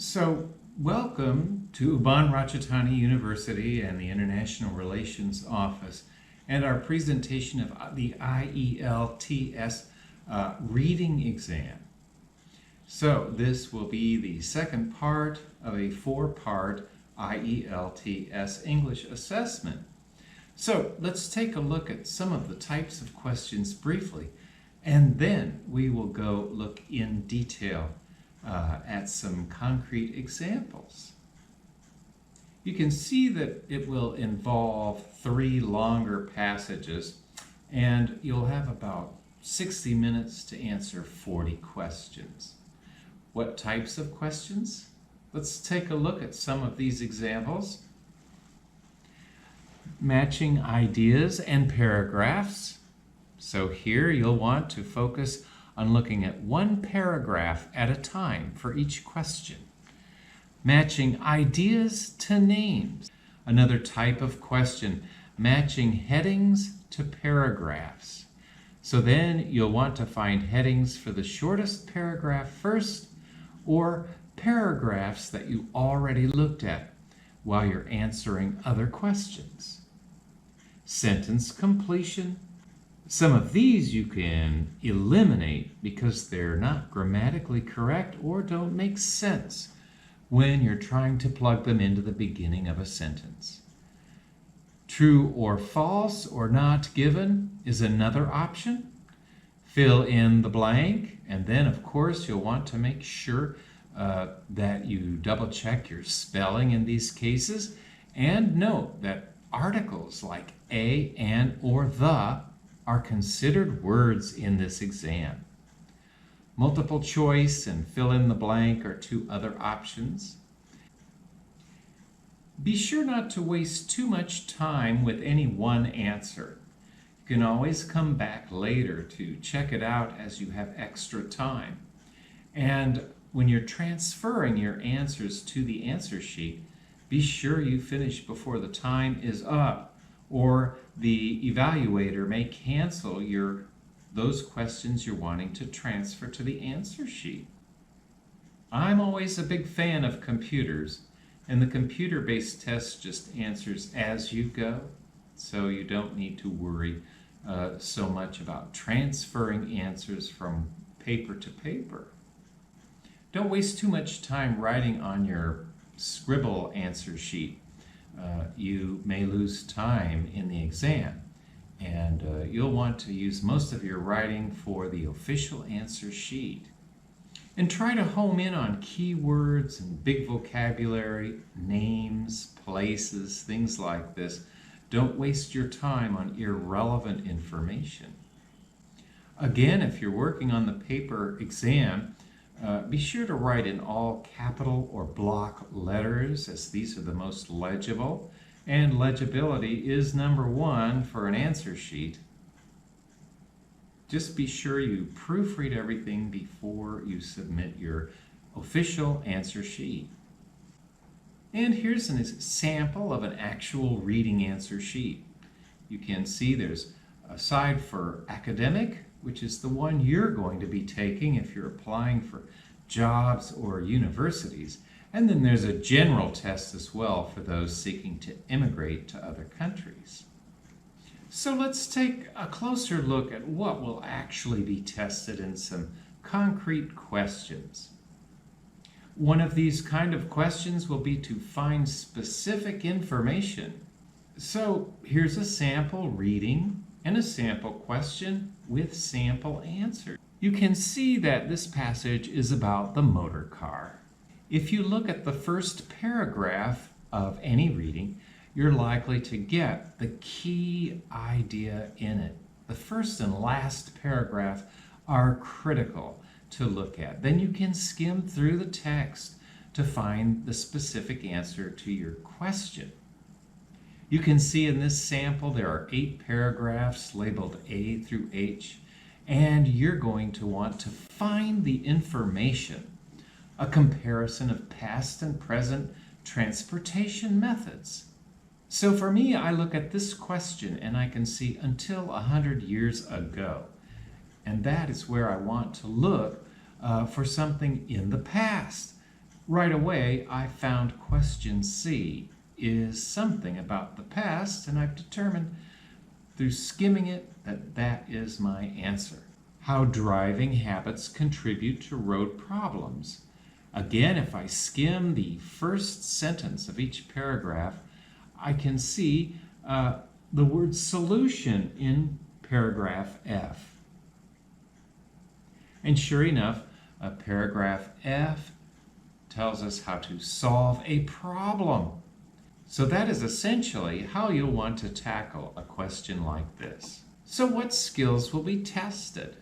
So, welcome to Ubon Ratchathani University and the International Relations Office and our presentation of the IELTS reading exam. So, this will be the second part of a four-part IELTS English assessment. So, let's take a look at some of the types of questions briefly, and then we will go look in detail at some concrete examples. You can see that it will involve three longer passages, and you'll have about 60 minutes to answer 40 questions. What types of questions? Let's take a look at some of these examples. Matching ideas and paragraphs. So here you'll want to focus on looking at one paragraph at a time for each question. Matching ideas to names. Another type of question, matching headings to paragraphs. So then you'll want to find headings for the shortest paragraph first, or paragraphs that you already looked at while you're answering other questions. Sentence completion. Some of these you can eliminate because they're not grammatically correct or don't make sense when you're trying to plug them into the beginning of a sentence. True or false or not given is another option. Fill in the blank, and then of course you'll want to make sure that you double check your spelling in these cases, and note that articles like a, and, or the are considered words in this exam. Multiple choice and fill in the blank are two other options. Be sure not to waste too much time with any one answer. You can always come back later to check it out as you have extra time. And when you're transferring your answers to the answer sheet, be sure you finish before the time is up, or the evaluator may cancel those questions you're wanting to transfer to the answer sheet. I'm always a big fan of computers, and the computer-based test just answers as you go, so you don't need to worry so much about transferring answers from paper to paper. Don't waste too much time writing on your scribble answer sheet. You may lose time in the exam, and you'll want to use most of your writing for the official answer sheet. And try to home in on keywords and big vocabulary, names, places, things like this. Don't waste your time on irrelevant information. Again, if you're working on the paper exam, be sure to write in all capital or block letters, as these are the most legible, and legibility is number one for an answer sheet. Just be sure you proofread everything before you submit your official answer sheet. And here's an example of an actual reading answer sheet. You can see there's a side for academic, which is the one you're going to be taking if you're applying for jobs or universities. And then there's a general test as well for those seeking to immigrate to other countries. So let's take a closer look at what will actually be tested in some concrete questions. One of these kind of questions will be to find specific information. So here's a sample reading and a sample question with sample answers. You can see that this passage is about the motor car. If you look at the first paragraph of any reading, you're likely to get the key idea in it. The first and last paragraph are critical to look at. Then you can skim through the text to find the specific answer to your question. You can see in this sample there are 8 paragraphs labeled A through H, and you're going to want to find the information, a comparison of past and present transportation methods. So for me, I look at this question and I can see until 100 years ago, and that is where I want to look for something in the past. Right away, I found question C is something about the past, and I've determined through skimming it that that is my answer. How driving habits contribute to road problems. Again, if I skim the first sentence of each paragraph, I can see the word solution in paragraph F. And sure enough, paragraph F tells us how to solve a problem. So that is essentially how you'll want to tackle a question like this. So what skills will be tested?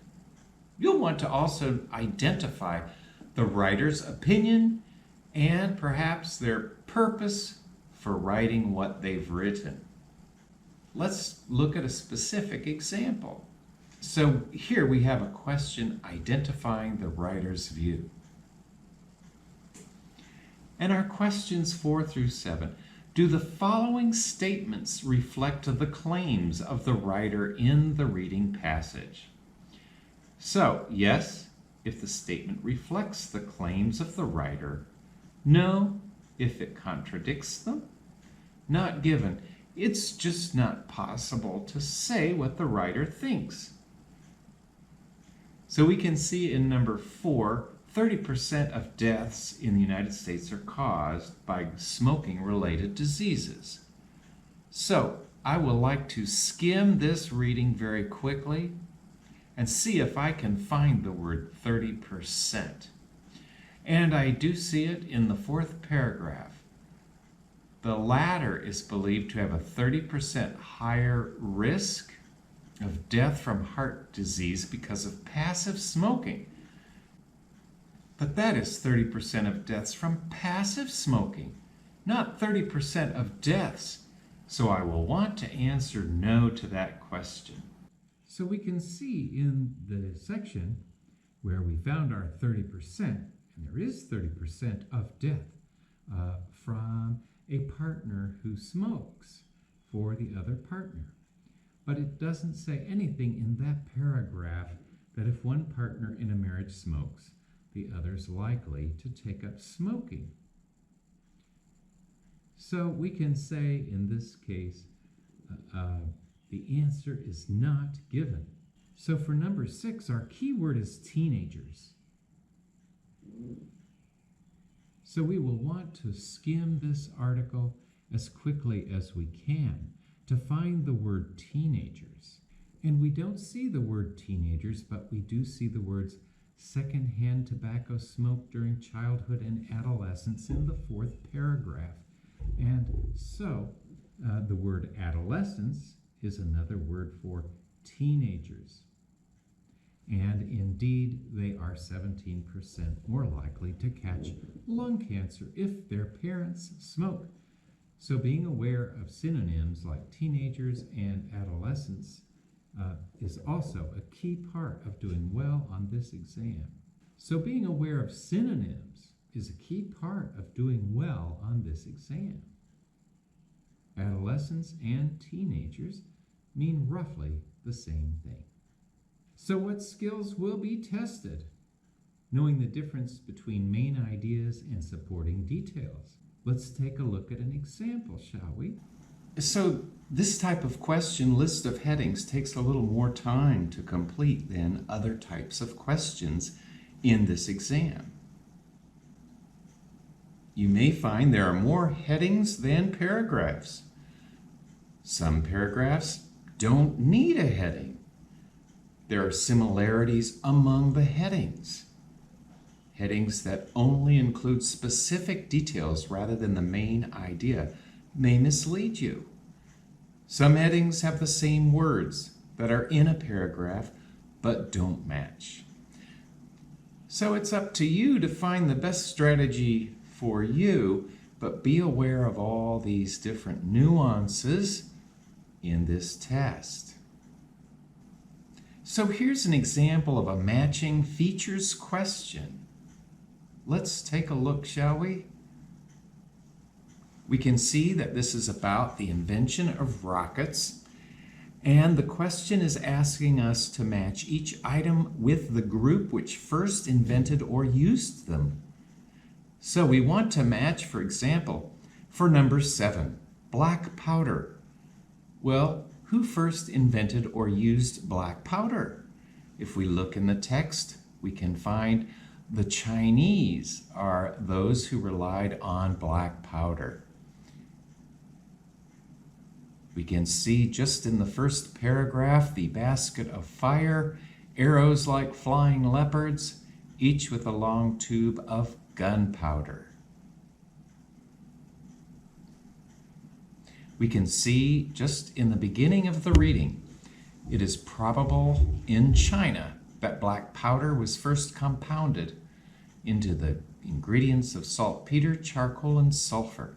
You'll want to also identify the writer's opinion and perhaps their purpose for writing what they've written. Let's look at a specific example. So here we have a question identifying the writer's view. And our questions 4 through 7. Do the following statements reflect the claims of the writer in the reading passage? So, yes, if the statement reflects the claims of the writer. No, if it contradicts them. Not given. It's just not possible to say what the writer thinks. So we can see in number 4, 30% of deaths in the United States are caused by smoking-related diseases. So I would like to skim this reading very quickly and see if I can find the word 30%. And I do see it in the 4th paragraph. The latter is believed to have a 30% higher risk of death from heart disease because of passive smoking. But that is 30% of deaths from passive smoking, not 30% of deaths. So I will want to answer no to that question. So we can see in the section where we found our 30%, and there is 30% of death from a partner who smokes for the other partner. But it doesn't say anything in that paragraph that if one partner in a marriage smokes, the other's likely to take up smoking. So we can say in this case, the answer is not given. So for number 6, our keyword is teenagers. So we will want to skim this article as quickly as we can to find the word teenagers. And we don't see the word teenagers, but we do see the words secondhand tobacco smoke during childhood and adolescence in the 4th paragraph. And so the word adolescence is another word for teenagers. And indeed, they are 17% more likely to catch lung cancer if their parents smoke. So being aware of synonyms like teenagers and adolescents is also a key part of doing well on this exam. So being aware of synonyms is a key part of doing well on this exam. Adolescents and teenagers mean roughly the same thing. So what skills will be tested? Knowing the difference between main ideas and supporting details. Let's take a look at an example, shall we? So this type of question list of headings takes a little more time to complete than other types of questions in this exam. You may find there are more headings than paragraphs. Some paragraphs don't need a heading. There are similarities among the headings. Headings that only include specific details rather than the main idea may mislead you. Some headings have the same words that are in a paragraph but don't match. So it's up to you to find the best strategy for you, but be aware of all these different nuances in this test. So here's an example of a matching features question. Let's take a look, shall we? We can see that this is about the invention of rockets, and the question is asking us to match each item with the group which first invented or used them. So we want to match, for example, for number 7, black powder. Well, who first invented or used black powder? If we look in the text, we can find the Chinese are those who relied on black powder. We can see just in the first paragraph the basket of fire, arrows like flying leopards, each with a long tube of gunpowder. We can see just in the beginning of the reading, it is probable in China that black powder was first compounded into the ingredients of saltpeter, charcoal, and sulfur.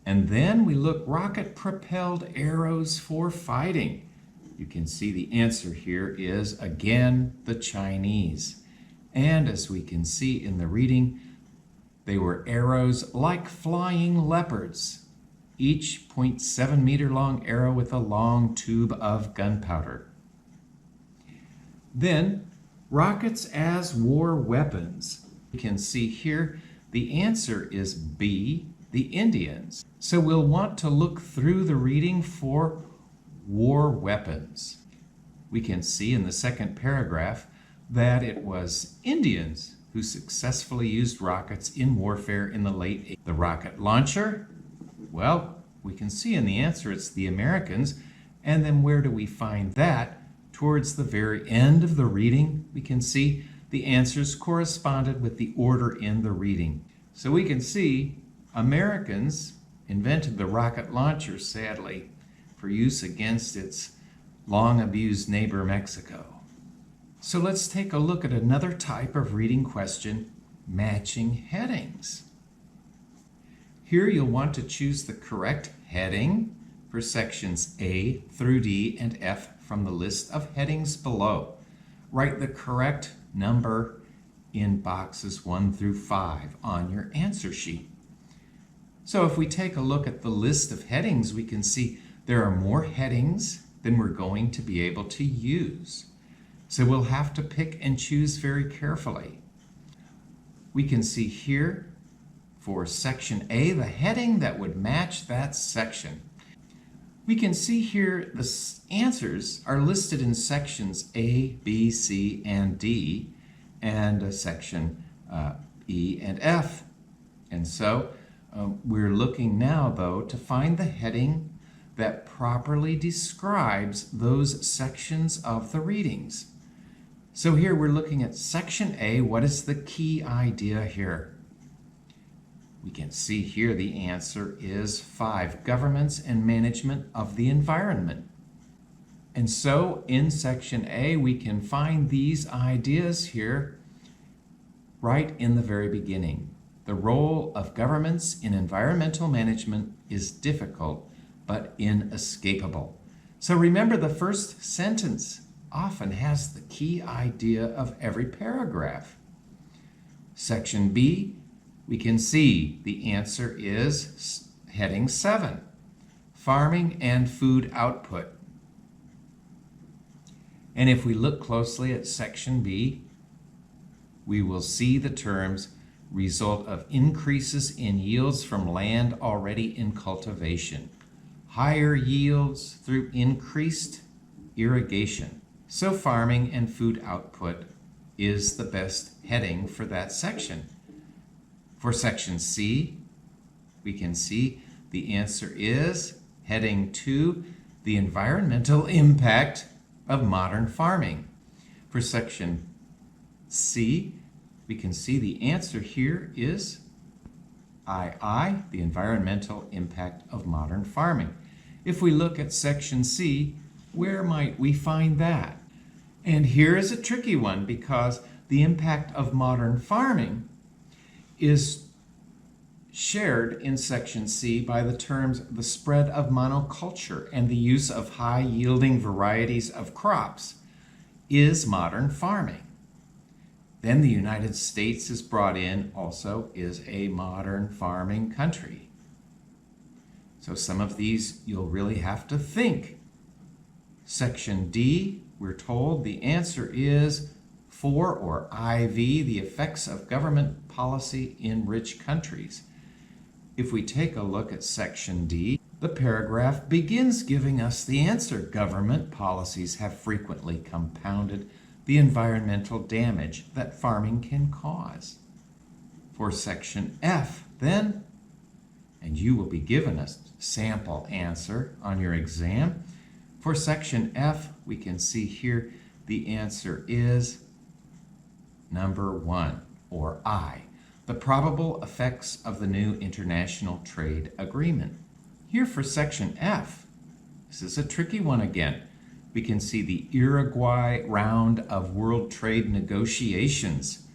And then we look rocket-propelled arrows for fighting. You can see the answer here is, again, the Chinese. And as we can see in the reading, they were arrows like flying leopards, each 0.7 meter long arrow with a long tube of gunpowder. Then, rockets as war weapons. You can see here the answer is B, the Indians. So we'll want to look through the reading for war weapons. We can see in the second paragraph that it was Indians who successfully used rockets in warfare in the late 80s. The rocket launcher, well, we can see in the answer it's the Americans. And then where do we find that? Towards the very end of the reading, we can see the answers corresponded with the order in the reading. So we can see Americans invented the rocket launcher, sadly, for use against its long-abused neighbor, Mexico. So let's take a look at another type of reading question, matching headings. Here you'll want to choose the correct heading for sections A through D and F from the list of headings below. Write the correct number in boxes 1 through 5 on your answer sheet. So if we take a look at the list of headings, we can see there are more headings than we're going to be able to use. So we'll have to pick and choose very carefully. We can see here for section A, the heading that would match that section. We can see here the answers are listed in sections A, B, C, and D, and section E and F. And so we're looking now, though, to find the heading that properly describes those sections of the readings. So here we're looking at section A. What is the key idea here? We can see here the answer is 5, governments and management of the environment. And so in section A, we can find these ideas here right in the very beginning. The role of governments in environmental management is difficult but inescapable. So remember, the first sentence often has the key idea of every paragraph. Section B, we can see the answer is heading 7, farming and food output. And if we look closely at section B, we will see the terms result of increases in yields from land already in cultivation, higher yields through increased irrigation. So farming and food output is the best heading for that section. For section C, we can see the answer is heading 2, the environmental impact of modern farming. For section C, we can see the answer here is II, the environmental impact of modern farming. If we look at section C, where might we find that? And here is a tricky one, because the impact of modern farming is shared in section C by the terms the spread of monoculture and the use of high-yielding varieties of crops is modern farming. Then the United States is brought in, also is a modern farming country. So some of these you'll really have to think. Section D, we're told the answer is for, or IV, the effects of government policy in rich countries. If we take a look at section D, the paragraph begins giving us the answer. Government policies have frequently compounded the environmental damage that farming can cause. For section F, then, and you will be given a sample answer on your exam. For section F, we can see here the answer is number 1, or I, the probable effects of the new international trade agreement. Here for section F, this is a tricky one again. We can see the Uruguay round of world trade negotiations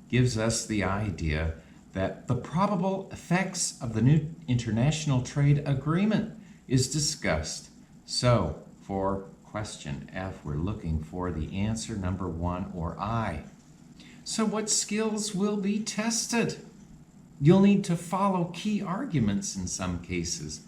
gives us the idea that the probable effects of the new international trade agreement is discussed. So for question F, we're looking for the answer number 1, or I. So what skills will be tested? You'll need to follow key arguments in some cases.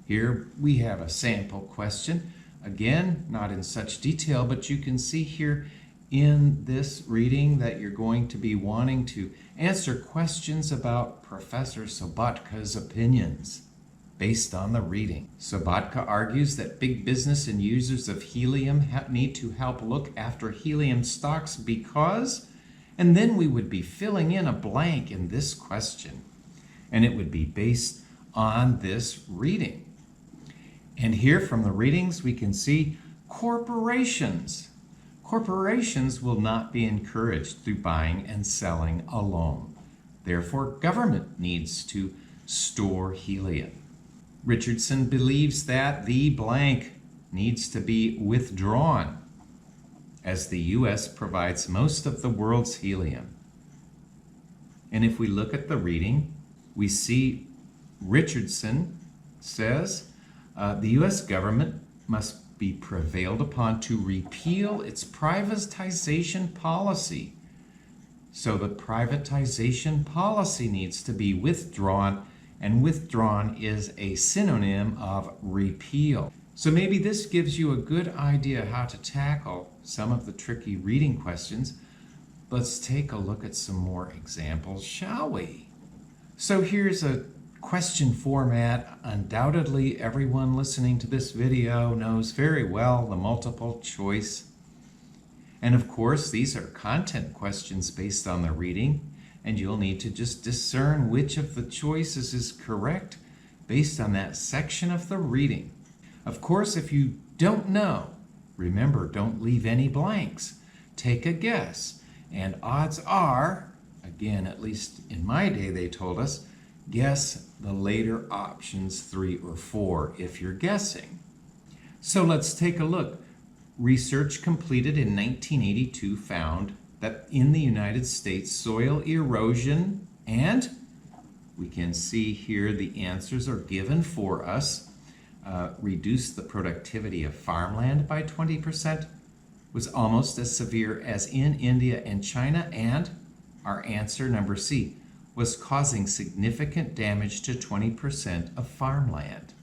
Here we have a sample question. Again, not in such detail, but you can see here in this reading that you're going to be wanting to answer questions about Professor Sobotka's opinions based on the reading. Sobotka argues that big business and users of helium need to help look after helium stocks because, and then we would be filling in a blank in this question, and it would be based on this reading. And here from the readings we can see corporations. Corporations will not be encouraged through buying and selling alone. Therefore, government needs to store helium. Richardson believes that the blank needs to be withdrawn, as the U.S. provides most of the world's helium. And if we look at the reading, we see Richardson says the U.S. government must be prevailed upon to repeal its privatization policy. So the privatization policy needs to be withdrawn, and withdrawn is a synonym of repeal. So maybe this gives you a good idea how to tackle some of the tricky reading questions. Let's take a look at some more examples, shall we? So here's a question format. Undoubtedly, everyone listening to this video knows very well the multiple choice. And of course, these are content questions based on the reading, and you'll need to just discern which of the choices is correct based on that section of the reading. Of course, if you don't know, remember, don't leave any blanks. Take a guess, and odds are, again, at least in my day they told us, guess the later options 3 or 4 if you're guessing. So let's take a look. Research completed in 1982 found that in the United States, soil erosion, and we can see here the answers are given for us, reduced the productivity of farmland by 20%, was almost as severe as in India and China, and our answer, number C, was causing significant damage to 20% of farmland.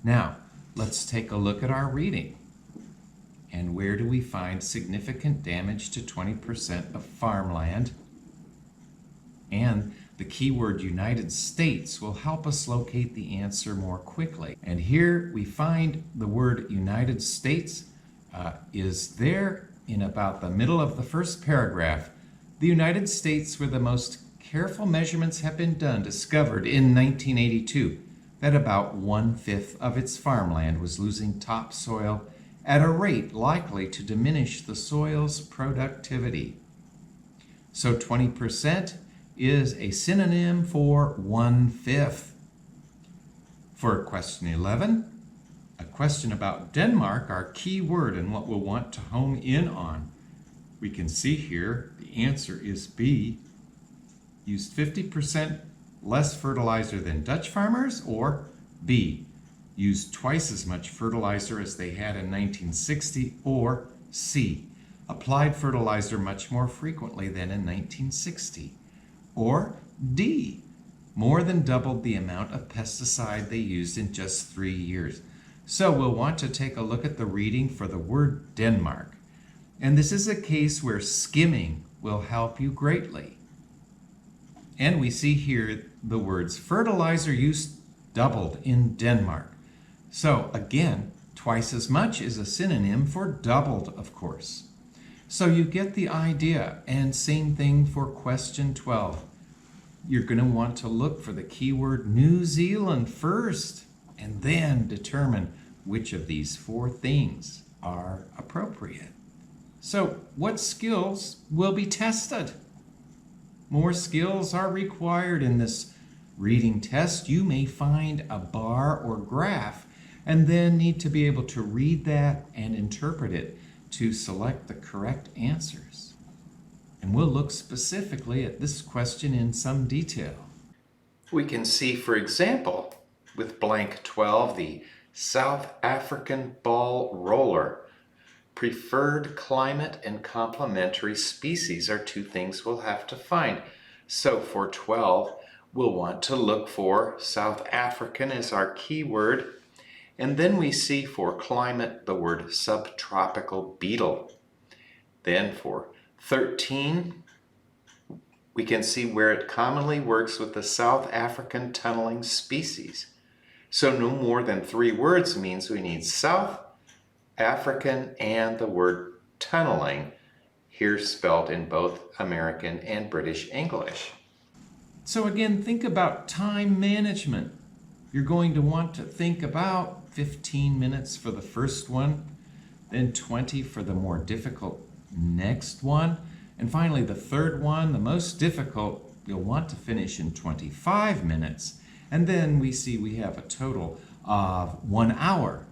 Now, let's take a look at our reading. And where do we find significant damage to 20% of farmland? And the keyword United States will help us locate the answer more quickly. And here we find the word United States is there in about the middle of the first paragraph. The United States, where the most careful measurements have been done, discovered in 1982 that about 1/5 of its farmland was losing topsoil at a rate likely to diminish the soil's productivity. So 20% is a synonym for 1/5. For question 11, a question about Denmark, our key word and what we'll want to hone in on. We can see here the answer is B, used 50% less fertilizer than Dutch farmers, or B, used twice as much fertilizer as they had in 1960, or C, applied fertilizer much more frequently than in 1960, or D, more than doubled the amount of pesticide they used in just 3 years. So we'll want to take a look at the reading for the word Denmark. And this is a case where skimming will help you greatly. And we see here the words fertilizer use doubled in Denmark. So again, twice as much is a synonym for doubled, of course. So you get the idea. And same thing for question 12. You're going to want to look for the keyword New Zealand first, and then determine which of these 4 things are appropriate. So what skills will be tested? More skills are required in this reading test. You may find a bar or graph and then need to be able to read that and interpret it to select the correct answers. And we'll look specifically at this question in some detail. We can see, for example, with blank 12, the South African ball roller. Preferred climate and complementary species are 2 things we'll have to find. So for 12, we'll want to look for South African as our keyword. And then we see for climate the word subtropical beetle. Then for 13, we can see where it commonly works with the South African tunneling species. So no more than 3 words means we need South African and the word tunneling, here spelled in both American and British English. So again, think about time management. You're going to want to think about 15 minutes for the first one, then 20 for the more difficult next one, and finally the third one, the most difficult, you'll want to finish in 25 minutes, and then we see we have a total of 1 hour.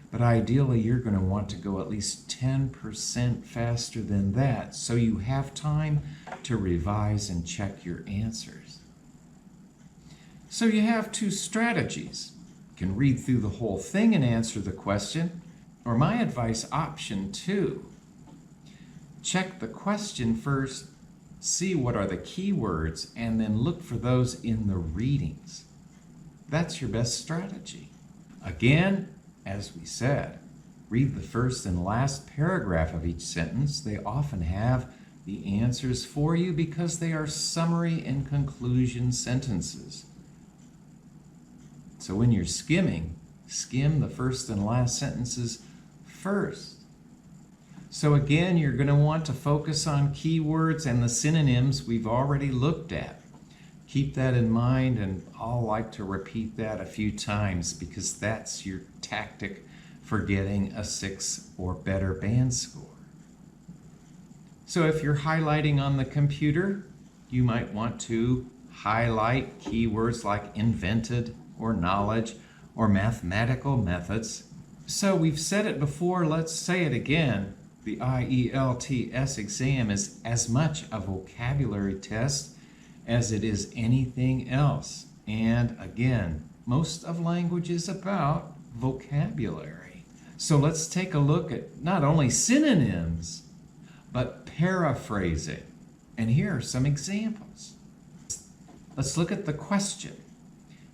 But ideally, you're going to want to go at least 10% faster than that, so you have time to revise and check your answers. So you have 2 strategies. You can read through the whole thing and answer the question, or my advice, option 2. Check the question first, see what are the keywords, and then look for those in the readings. That's your best strategy. Again, as we said, read the first and last paragraph of each sentence. They often have the answers for you because they are summary and conclusion sentences. So when you're skimming, skim the first and last sentences first. So again, you're going to want to focus on keywords and the synonyms we've already looked at. Keep that in mind, and I'll like to repeat that a few times because that's your tactic for getting a 6 or better band score. So if you're highlighting on the computer, you might want to highlight keywords like invented or knowledge or mathematical methods. So we've said it before, let's say it again. The IELTS exam is as much a vocabulary test as it is anything else. And again, most of language is about vocabulary. So let's take a look at not only synonyms, but paraphrasing. And here are some examples. Let's look at the question.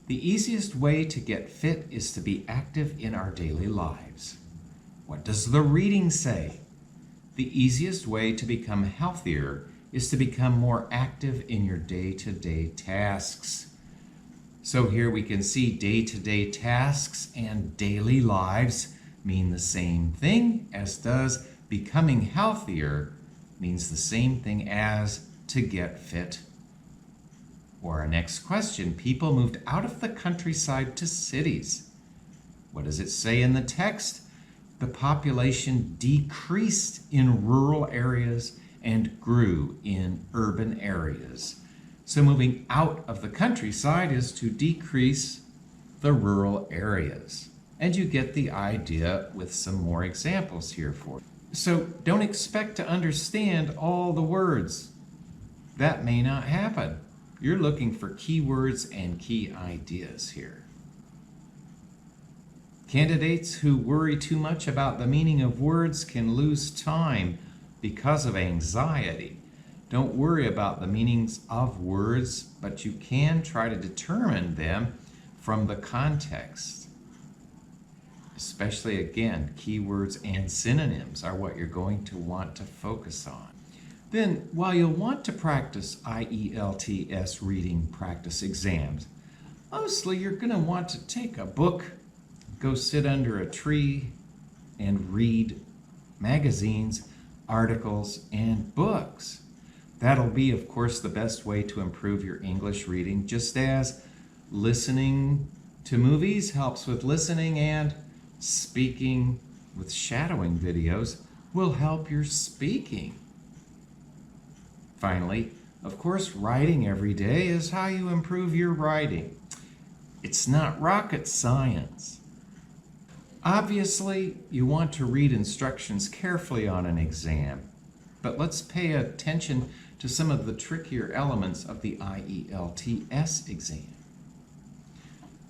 The easiest way to get fit is to be active in our daily lives. What does the reading say? The easiest way to become healthier is to become more active in your day-to-day tasks. So here we can see day-to-day tasks and daily lives mean the same thing, as does becoming healthier means the same thing as to get fit. Or our next question, people moved out of the countryside to cities. What does it say in the text? The population decreased in rural areas and grew in urban areas. So moving out of the countryside is to decrease the rural areas. And you get the idea with some more examples here for you. So don't expect to understand all the words. That may not happen. You're looking for keywords and key ideas here. Candidates who worry too much about the meaning of words can lose time because of anxiety. Don't worry about the meanings of words, but you can try to determine them from the context. especially again, keywords and synonyms are what you're going to want to focus on. Then, while you'll want to practice IELTS reading practice exams, mostly you're going to want to take a book, go sit under a tree, and read magazines, articles, and books. That'll be, of course, the best way to improve your English reading, just as listening to movies helps with listening and speaking with shadowing videos will help your speaking. Finally, of course, writing every day is how you improve your writing. It's not rocket science. Obviously, you want to read instructions carefully on an exam, but let's pay attention to some of the trickier elements of the IELTS exam.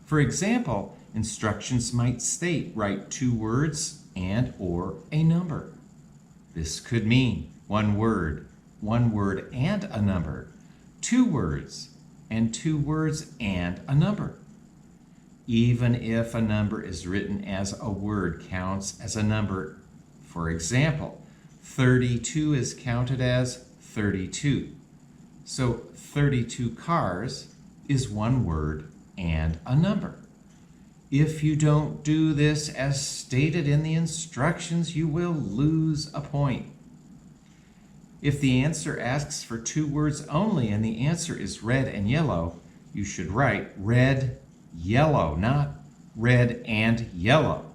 For example, instructions might state write 2 words and or a number. This could mean one word and a number, 2 words, and 2 words and a number. Even if a number is written as a word counts as a number. For example, 32 is counted as 32. So 32 cars is 1 word and a number. If you don't do this as stated in the instructions, you will lose a point. If the answer asks for 2 words only and the answer is red and yellow, you should write red, yellow, not red and yellow.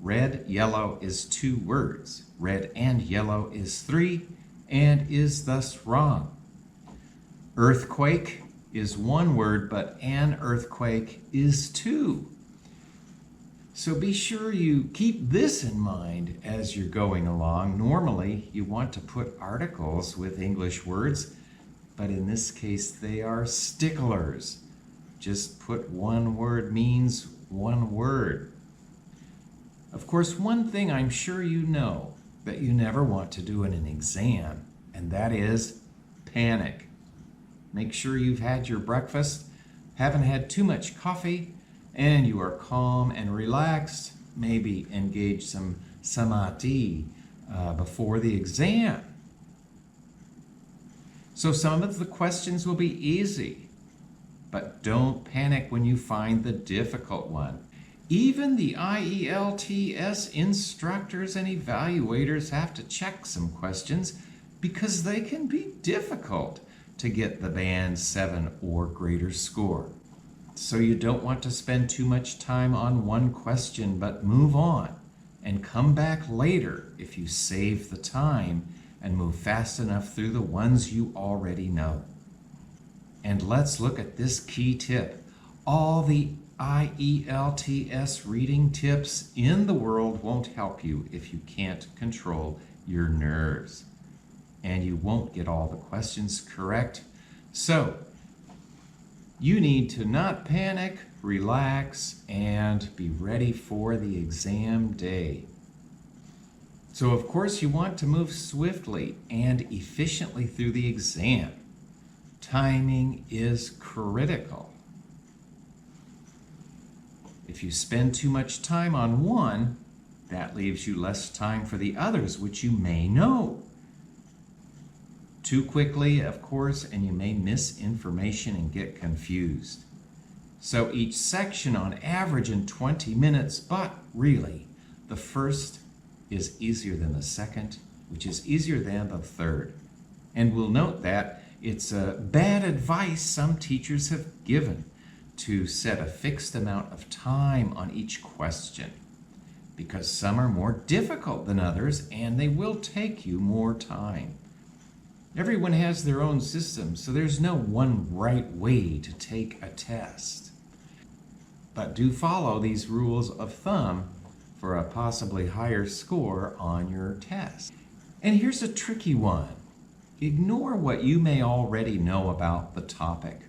Red, yellow is 2 words. Red and yellow is 3 and is thus wrong. Earthquake is 1 word, but an earthquake is 2. So be sure you keep this in mind as you're going along. Normally, you want to put articles with English words, but in this case, they are sticklers. Just put 1 word means 1 word. Of course, one thing I'm sure you know that you never want to do in an exam, and that is panic. Make sure you've had your breakfast, haven't had too much coffee, and you are calm and relaxed. Maybe engage some samadhi before the exam. So some of the questions will be easy, but don't panic when you find the difficult one. Even the IELTS instructors and evaluators have to check some questions because they can be difficult to get the band 7 or greater score. So you don't want to spend too much time on one question, but move on and come back later if you save the time and move fast enough through the ones you already know. And let's look at this key tip. All the IELTS reading tips in the world won't help you if you can't control your nerves. And you won't get all the questions correct. So, you need to not panic, relax, and be ready for the exam day. So, of course, you want to move swiftly and efficiently through the exam. Timing is critical. If you spend too much time on one, that leaves you less time for the others, which you may know. Too quickly, of course, and you may miss information and get confused. So each section on average in 20 minutes, but really, the first is easier than the second, which is easier than the third. And we'll note that it's bad advice some teachers have given to set a fixed amount of time on each question, because some are more difficult than others and they will take you more time. Everyone has their own system, so there's no one right way to take a test. But do follow these rules of thumb for a possibly higher score on your test. And here's a tricky one. Ignore what you may already know about the topic.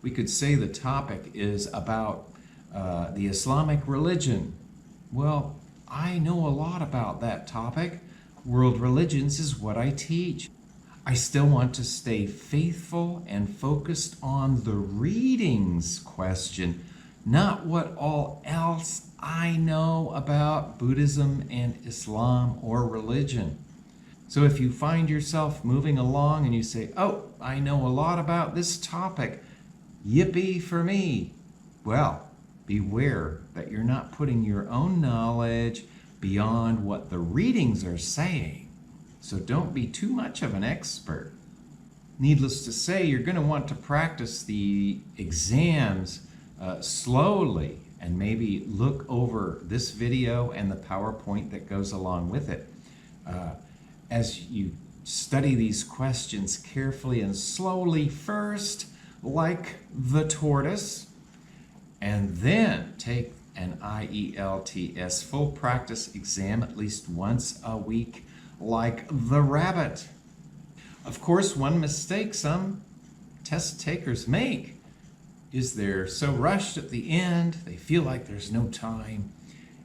We could say the topic is about the Islamic religion. Well, I know a lot about that topic. World religions is what I teach. I still want to stay faithful and focused on the readings question not what all else I know about Buddhism and Islam or religion. So if you find yourself moving along and you say, oh, I know a lot about this topic, yippee for me. Well, beware that you're not putting your own knowledge beyond what the readings are saying. So don't be too much of an expert. Needless to say, you're going to want to practice the exams slowly and maybe look over this video and the PowerPoint that goes along with it. As you study these questions carefully and slowly first, like the tortoise, and then take an IELTS full practice exam at least once a week, like the rabbit. Of course, one mistake some test takers make is they're so rushed at the end, they feel like there's no time,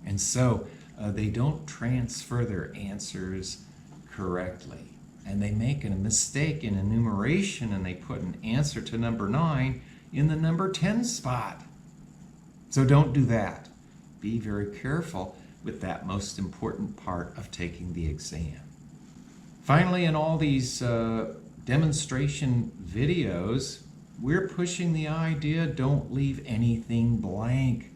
and so they don't transfer their answers correctly. And they make a mistake in enumeration and they put an answer to number 9 in the number 10 spot. So don't do that. Be very careful with that most important part of taking the exam. Finally, in all these demonstration videos, we're pushing the idea, don't leave anything blank.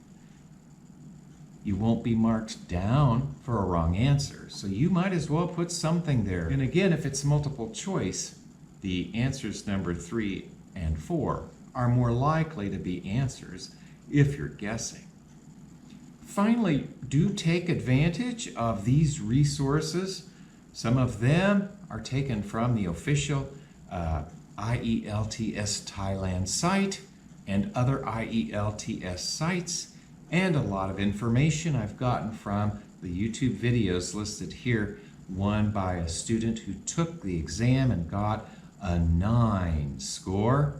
You won't be marked down for a wrong answer, so you might as well put something there. And again, if it's multiple choice, the answers number 3 and 4 are more likely to be answers if you're guessing. Finally, do take advantage of these resources. Some of them are taken from the official IELTS Thailand site and other IELTS sites, and a lot of information I've gotten from the YouTube videos listed here, one by a student who took the exam and got a 9 score,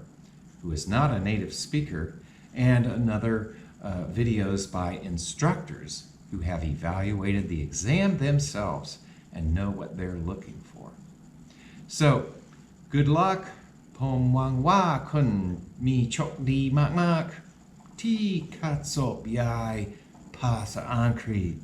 who is not a native speaker, and another videos by instructors who have evaluated the exam themselves and know what they're looking for. So, good luck. Pom wang wa kun mi chok di mak mak. Ti kat sop yai pa sa an kri.